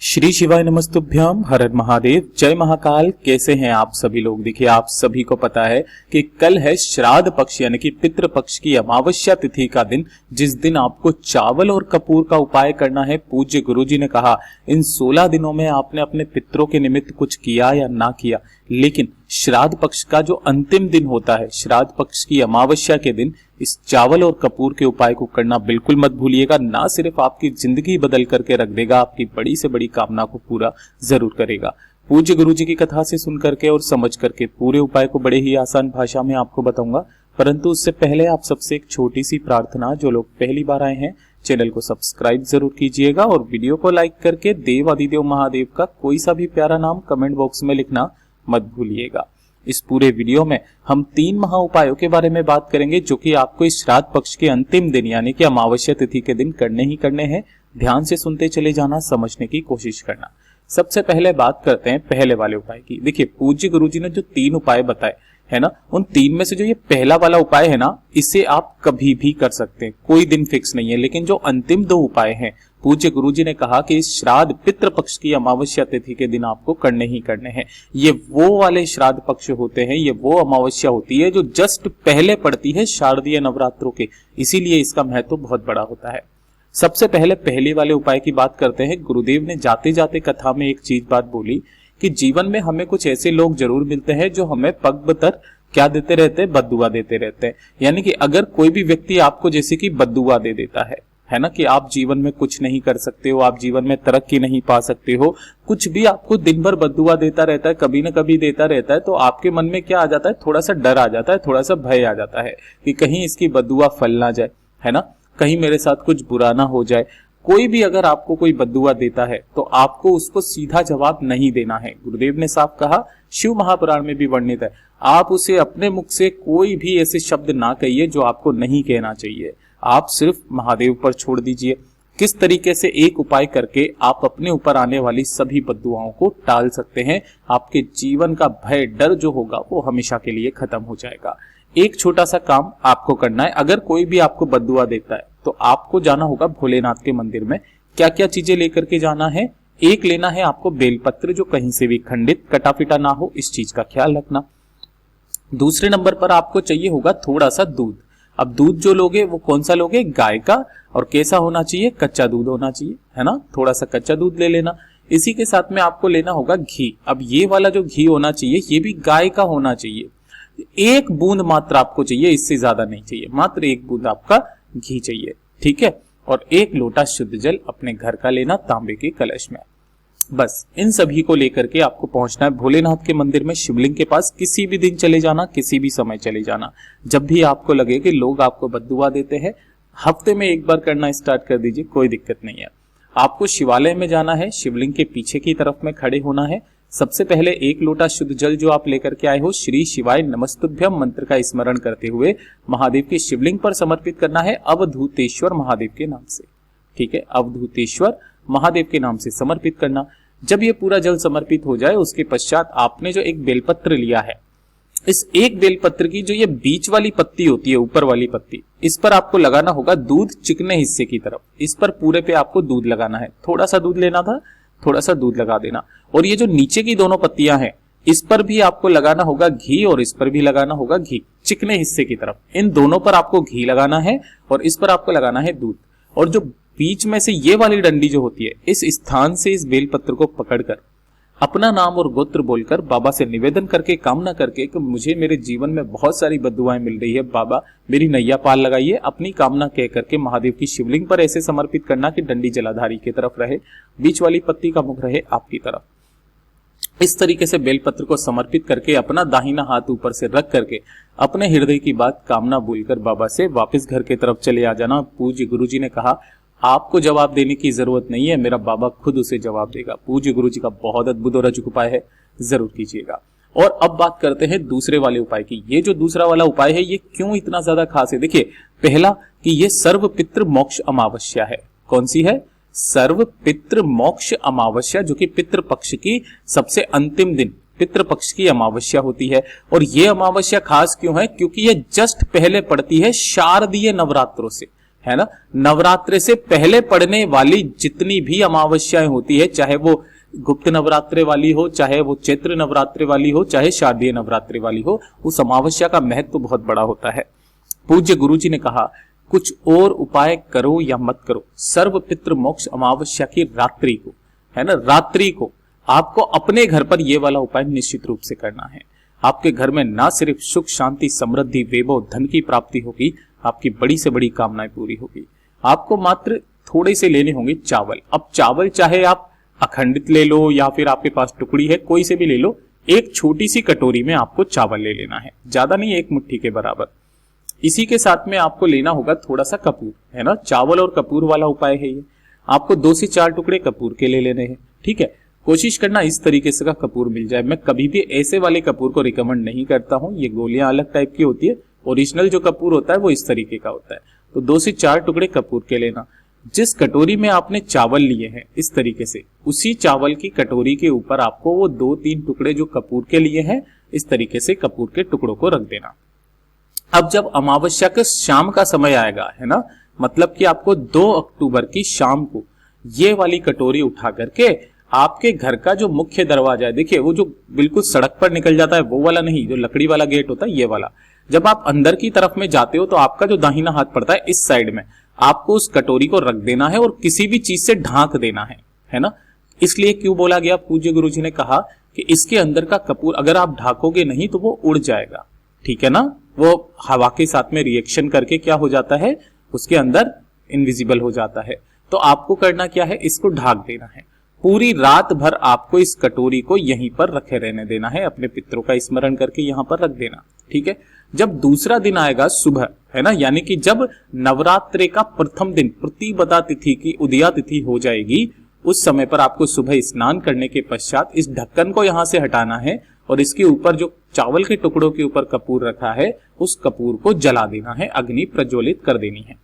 श्री शिवाय नमस्तुभ्याम, हर हर महादेव, जय महाकाल। कैसे हैं आप सभी लोग? देखिए, आप सभी को पता है कि कल है श्राद्ध पक्ष यानी कि पितृ पक्ष की अमावस्या तिथि का दिन, जिस दिन आपको चावल और कपूर का उपाय करना है। पूज्य गुरुजी ने कहा इन 16 दिनों में आपने अपने पितरों के निमित्त कुछ किया या ना किया, लेकिन श्राद्ध पक्ष का जो अंतिम दिन होता है, श्राद्ध पक्ष की अमावस्या के दिन, इस चावल और कपूर के उपाय को करना बिल्कुल मत भूलिएगा। ना सिर्फ आपकी जिंदगी बदल करके रख देगा, आपकी बड़ी से बड़ी कामना को पूरा जरूर करेगा। पूज्य गुरुजी की कथा से सुन करके और समझ करके पूरे उपाय को बड़े ही आसान भाषा में आपको बताऊंगा, परंतु उससे पहले आप सबसे एक छोटी सी प्रार्थना। जो लोग पहली बार आए हैं, चैनल को सब्सक्राइब जरूर कीजिएगा और वीडियो को लाइक करके देव आदिदेव महादेव का कोई सा भी प्यारा नाम कमेंट बॉक्स में लिखना मत भूलिएगा। इस पूरे वीडियो में हम 3 महा उपायों के बारे में बात करेंगे, जो कि आपको इस श्राद्ध पक्ष के अंतिम दिन यानी कि अमावस्या तिथि के दिन करने ही करने हैं। ध्यान से सुनते चले जाना, समझने की कोशिश करना। सबसे पहले बात करते हैं पहले वाले उपाय की। देखिए, पूज्य गुरुजी ने जो 3 उपाय बताए है ना, उन 3 में से जो ये पहला वाला उपाय है ना, इसे आप कभी भी कर सकते हैं, कोई दिन फिक्स नहीं है। लेकिन जो अंतिम 2 उपाय हैं, पूज्य गुरुजी ने कहा कि इस श्राद्ध पितृ पक्ष की अमावस्या तिथि के दिन आपको करने ही करने हैं। ये वो वाले श्राद्ध पक्ष होते हैं, ये वो अमावस्या होती है जो जस्ट पहले पड़ती है शारदीय नवरात्रों के, इसीलिए इसका महत्व बहुत बड़ा होता है। सबसे पहले पहले वाले उपाय की बात करते हैं। गुरुदेव ने जाते जाते कथा में एक चीज बात बोली कि जीवन में हमें कुछ ऐसे लोग जरूर मिलते हैं जो हमें पग बतर क्या देते रहते हैं, बद्दुआ देते रहते हैं। यानी कि अगर कोई भी व्यक्ति आपको जैसे कि बद्दुआ दे देता है ना, कि आप जीवन में कुछ नहीं कर सकते हो, आप जीवन में तरक्की नहीं पा सकते हो, कुछ भी आपको दिन भर बद्दुआ देता रहता है, कभी ना कभी देता रहता है, तो आपके मन में क्या आ जाता है, थोड़ा सा डर आ जाता है, थोड़ा सा भय आ जाता है कि कहीं इसकी बद्दुआ फल ना जाए, है ना, कहीं मेरे साथ कुछ बुरा ना हो जाए। कोई भी अगर आपको कोई बद्दुआ देता है तो आपको उसको सीधा जवाब नहीं देना है। गुरुदेव ने साफ कहा, शिव महापुराण में भी वर्णित है, आप उसे अपने मुख से कोई भी ऐसे शब्द ना कहिए जो आपको नहीं कहना चाहिए। आप सिर्फ महादेव पर छोड़ दीजिए। किस तरीके से एक उपाय करके आप अपने ऊपर आने वाली सभी बद्दुआओं को टाल सकते हैं। आपके जीवन का भय, डर जो होगा वो हमेशा के लिए खत्म हो जाएगा। एक छोटा सा काम आपको करना है। अगर कोई भी आपको बद्दुआ देता है तो आपको जाना होगा भोलेनाथ के मंदिर में। क्या क्या चीजें लेकर के जाना है? एक लेना है आपको बेलपत्र, जो कहीं से भी खंडित कटा पिटा ना हो, इस चीज का ख्याल रखना। दूसरे नंबर पर आपको चाहिए होगा थोड़ा सा दूध। अब दूध जो लोगे वो कौन सा लोगे? गाय का। और कैसा होना चाहिए? कच्चा दूध होना चाहिए, है ना। थोड़ा सा कच्चा दूध ले लेना। इसी के साथ में आपको लेना होगा घी। अब ये वाला जो घी होना चाहिए ये भी गाय का होना चाहिए। 1 बूंद मात्र आपको चाहिए, इससे ज्यादा नहीं चाहिए, मात्र 1 बूंद आपका घी चाहिए, ठीक है। और 1 लोटा शुद्ध जल अपने घर का लेना, तांबे के कलश में। बस इन सभी को लेकर के आपको पहुंचना है भोलेनाथ के मंदिर में, शिवलिंग के पास। किसी भी दिन चले जाना, किसी भी समय चले जाना। जब भी आपको लगे कि लोग आपको बद्दुआ देते हैं, हफ्ते में 1 बार करना स्टार्ट कर दीजिए, कोई दिक्कत नहीं है। आपको शिवालय में जाना है, शिवलिंग के पीछे की तरफ में खड़े होना है। सबसे पहले 1 लोटा शुद्ध जल जो आप लेकर के आए हो, श्री शिवाय नमस्तुभ्यम मंत्र का स्मरण करते हुए महादेव के शिवलिंग पर समर्पित करना है, अवधूतेश्वर महादेव के नाम से, ठीक है। अवधूतेश्वर महादेव के नाम से समर्पित करना। जब ये पूरा जल समर्पित हो जाए, उसके पश्चात आपने जो एक बेलपत्र लिया है, इस एक बेलपत्र की जो ये बीच वाली पत्ती होती है, ऊपर वाली पत्ती, इस पर आपको लगाना होगा दूध चिकने हिस्से की तरफ। इस पर पूरे पे आपको दूध लगाना है। थोड़ा सा दूध लेना था, थोड़ा सा दूध लगा देना। और ये जो नीचे की दोनों पत्तियां हैं, इस पर भी आपको लगाना होगा घी और इस पर भी लगाना होगा घी, चिकने हिस्से की तरफ। इन दोनों पर आपको घी लगाना है और इस पर आपको लगाना है दूध। और जो बीच में से ये वाली डंडी जो होती है, इस स्थान से इस बेलपत्र को पकड़कर अपना नाम और गोत्र बोलकर बाबा से निवेदन करके, कामना करके कि मुझे मेरे जीवन में बहुत सारी बद्दुआएं मिल रही है, बाबा मेरी नैया पार लगाइए, अपनी कामना कह करके महादेव की शिवलिंग पर ऐसे समर्पित करना कि डंडी जलाधारी की तरफ रहे, बीच वाली पत्ती का मुख रहे आपकी तरफ। इस तरीके से बेलपत्र को समर्पित करके अपना दाहिना हाथ ऊपर से रख करके अपने हृदय की बात कामना बोलकर बाबा से वापस घर की तरफ चले आ जाना। पूज्य गुरुजी ने कहा, आपको जवाब देने की जरूरत नहीं है, मेरा बाबा खुद उसे जवाब देगा। पूज्य गुरुजी का बहुत अद्भुत और अचूक उपाय है, जरूर कीजिएगा। और अब बात करते हैं दूसरे वाले उपाय की। ये जो दूसरा वाला उपाय है, ये क्यों इतना ज्यादा खास है? देखिए, पहला कि ये सर्व पितृ मोक्ष अमावस्या है। कौन सी है? सर्व पितृ मोक्ष अमावस्या, जो कि पितृ पक्ष की सबसे अंतिम दिन पितृ पक्ष की अमावस्या होती है। और ये अमावस्या खास क्यों है? क्योंकि ये जस्ट पहले पड़ती है शारदीय नवरात्रों से, है ना। नवरात्रि से पहले पड़ने वाली जितनी भी अमावस्याएं होती है, चाहे वो गुप्त नवरात्रि वाली हो, चाहे वो चैत्र नवरात्रि वाली हो, चाहे शारदीय नवरात्रि वाली हो, उस अमावस्या का महत्व तो बहुत बड़ा होता है। पूज्य गुरु जी ने कहा कुछ और उपाय करो या मत करो, सर्व पितृ मोक्ष अमावस्या की रात्रि को, है ना, रात्रि को आपको अपने घर पर यह वाला उपाय निश्चित रूप से करना है। आपके घर में ना सिर्फ सुख शांति समृद्धि वैभव धन की प्राप्ति होगी, आपकी बड़ी से बड़ी कामनाएं पूरी होगी। आपको मात्र थोड़े से लेने होंगे चावल। अब चावल चाहे आप अखंडित ले लो या फिर आपके पास टुकड़ी है, कोई से भी ले लो, एक छोटी सी कटोरी में आपको चावल ले लेना है, ज्यादा नहीं, एक मुट्ठी के बराबर। इसी के साथ में आपको लेना होगा थोड़ा सा कपूर, है ना, चावल और कपूर वाला उपाय है ये। आपको 2 से 4 टुकड़े कपूर के ले लेने हैं, ठीक है। कोशिश करना इस तरीके से का कपूर मिल जाए। मैं कभी भी ऐसे वाले कपूर को रिकमेंड नहीं करता हूं, ये गोलियां अलग टाइप की होती है, ओरिजिनल जो कपूर होता है वो इस तरीके का होता है। तो 2 से 4 टुकड़े कपूर के लेना। जिस कटोरी में आपने चावल लिए हैं इस तरीके से, उसी चावल की कटोरी के ऊपर आपको वो 2-3 टुकड़े जो कपूर के लिए हैं इस तरीके से कपूर के टुकड़ों को रख देना। अब जब अमावस्या के शाम का समय आएगा, है ना, मतलब कि आपको 2 अक्टूबर की शाम को ये वाली कटोरी उठा करके आपके घर का जो मुख्य दरवाजा है, देखिए वो जो बिल्कुल सड़क पर निकल जाता है वो वाला नहीं, जो लकड़ी वाला गेट होता है ये वाला, जब आप अंदर की तरफ में जाते हो तो आपका जो दाहिना हाथ पड़ता है इस साइड में, आपको उस कटोरी को रख देना है और किसी भी चीज से ढांक देना है ना। इसलिए क्यों बोला गया, पूज्य गुरु जी ने कहा कि इसके अंदर का कपूर अगर आप ढाकोगे नहीं तो वो उड़ जाएगा, ठीक है ना, वो हवा के साथ में रिएक्शन करके क्या हो जाता है, उसके अंदर इनविजिबल हो जाता है। तो आपको करना क्या है, इसको ढाक देना है। पूरी रात भर आपको इस कटोरी को यहीं पर रखे रहने देना है, अपने पितरों का स्मरण करके यहां पर रख देना, ठीक है। जब दूसरा दिन आएगा सुबह, है ना, यानी कि जब नवरात्रि का प्रथम दिन प्रतिपदा तिथि की उदया तिथि हो जाएगी, उस समय पर आपको सुबह स्नान करने के पश्चात इस ढक्कन को यहां से हटाना है और इसके ऊपर जो चावल के टुकड़ों के ऊपर कपूर रखा है उस कपूर को जला देना है, अग्नि प्रज्वलित कर देनी है।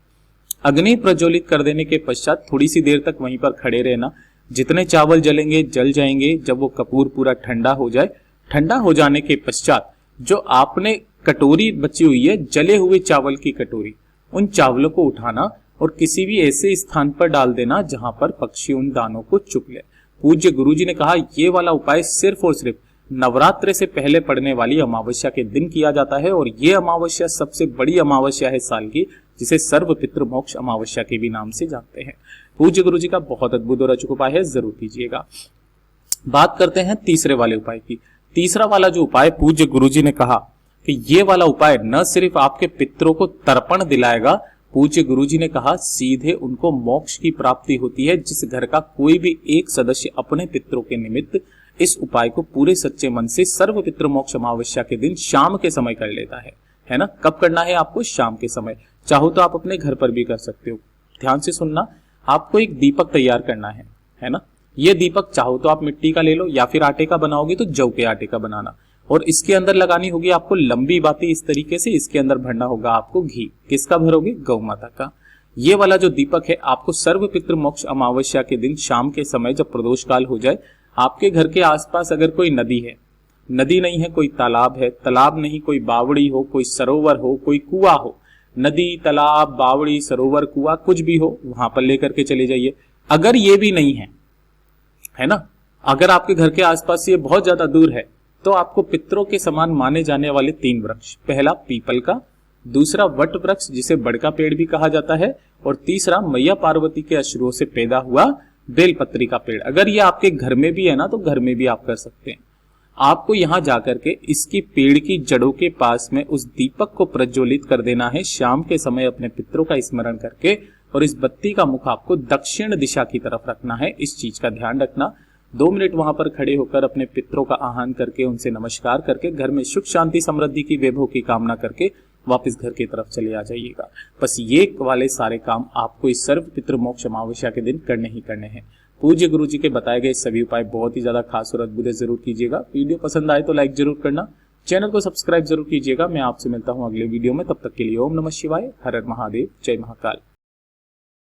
अग्नि प्रज्वलित कर देने के पश्चात थोड़ी सी देर तक वहीं पर खड़े रहना। जितने चावल जलेंगे जल जाएंगे। जब वो कपूर पूरा ठंडा हो जाए, ठंडा हो जाने के पश्चात जो आपने कटोरी बची हुई है, जले हुए चावल की कटोरी, उन चावलों को उठाना और किसी भी ऐसे स्थान पर डाल देना जहां पर पक्षी उन दानों को चुग ले। पूज्य गुरुजी ने कहा ये वाला उपाय सिर्फ और सिर्फ नवरात्रि से पहले पड़ने वाली अमावस्या के दिन किया जाता है और ये अमावस्या सबसे बड़ी अमावस्या है साल की, जिसे सर्व पितृ मोक्ष अमावस्या के भी नाम से जानते हैं। पूज्य गुरुजी का बहुत अद्भुत और अचूक उपाय है, जरूर कीजिएगा। बात करते हैं तीसरे वाले उपाय की। तीसरा वाला जो उपाय पूज्य गुरुजी ने कहा कि ये वाला उपाय न सिर्फ आपके पितरों को तर्पण दिलाएगा, पूज्य गुरुजी ने कहा सीधे उनको मोक्ष की प्राप्ति होती है। जिस घर का कोई भी एक सदस्य अपने पितरों के निमित्त इस उपाय को पूरे सच्चे मन से सर्व पितृ मोक्ष अमावस्या के दिन शाम के समय कर लेता है ना। कब करना है आपको? शाम के समय। चाहो तो आप अपने घर पर भी कर सकते हो। ध्यान से सुनना, आपको एक दीपक तैयार करना है ना। ये दीपक चाहो तो आप मिट्टी का ले लो या फिर आटे का बनाओगे तो जौ के आटे का बनाना, और इसके अंदर लगानी होगी आपको लंबी बाती इस तरीके से। इसके अंदर भरना होगा आपको घी। किसका भरोगे? गौ माता का। ये वाला जो दीपक है आपको सर्व पितृ मोक्ष अमावस्या के दिन शाम के समय जब प्रदोष काल हो जाए, आपके घर के आसपास अगर कोई नदी है, नदी नहीं है कोई तालाब है, तालाब नहीं कोई बावड़ी हो, कोई सरोवर हो, कोई कुआं हो, नदी तालाब बावड़ी सरोवर कुआं कुछ भी हो, वहां पर लेकर के चले जाइए। अगर ये भी नहीं है ना, अगर आपके घर के आसपास ये बहुत ज्यादा दूर है, तो आपको पितरों के समान माने जाने वाले 3 वृक्ष, पहला पीपल का, दूसरा वट वृक्ष जिसे बड़ का पेड़ भी कहा जाता है, और तीसरा मैया पार्वती के अश्रुओं से पैदा हुआ बेलपत्री का पेड़, अगर ये आपके घर में भी है ना तो घर में भी आप कर सकते हैं। आपको यहां जाकर के इसकी पेड़ की जड़ों के पास में उस दीपक को प्रज्वलित कर देना है शाम के समय अपने पितरों का स्मरण करके, और इस बत्ती का मुख आपको दक्षिण दिशा की तरफ रखना है। इस चीज का ध्यान रखना। 2 मिनट वहां पर खड़े होकर अपने पितरों का आह्वान करके उनसे नमस्कार करके घर में सुख शांति समृद्धि की वैभव की कामना करके वापस घर की तरफ चले आ जाइएगा। बस ये वाले सारे काम आपको इस सर्व पितृ मोक्ष अमावस्या के दिन करने ही करने हैं। पूज्य गुरु जी के बताए गए सभी उपाय बहुत ही ज्यादा खास और अद्भुत है, जरूर कीजिएगा। वीडियो पसंद आए तो लाइक जरूर करना, चैनल को सब्सक्राइब जरूर कीजिएगा। मैं आपसे मिलता हूं अगले वीडियो में, तब तक के लिए ओम नमः शिवाय, हर हर महादेव, जय महाकाल।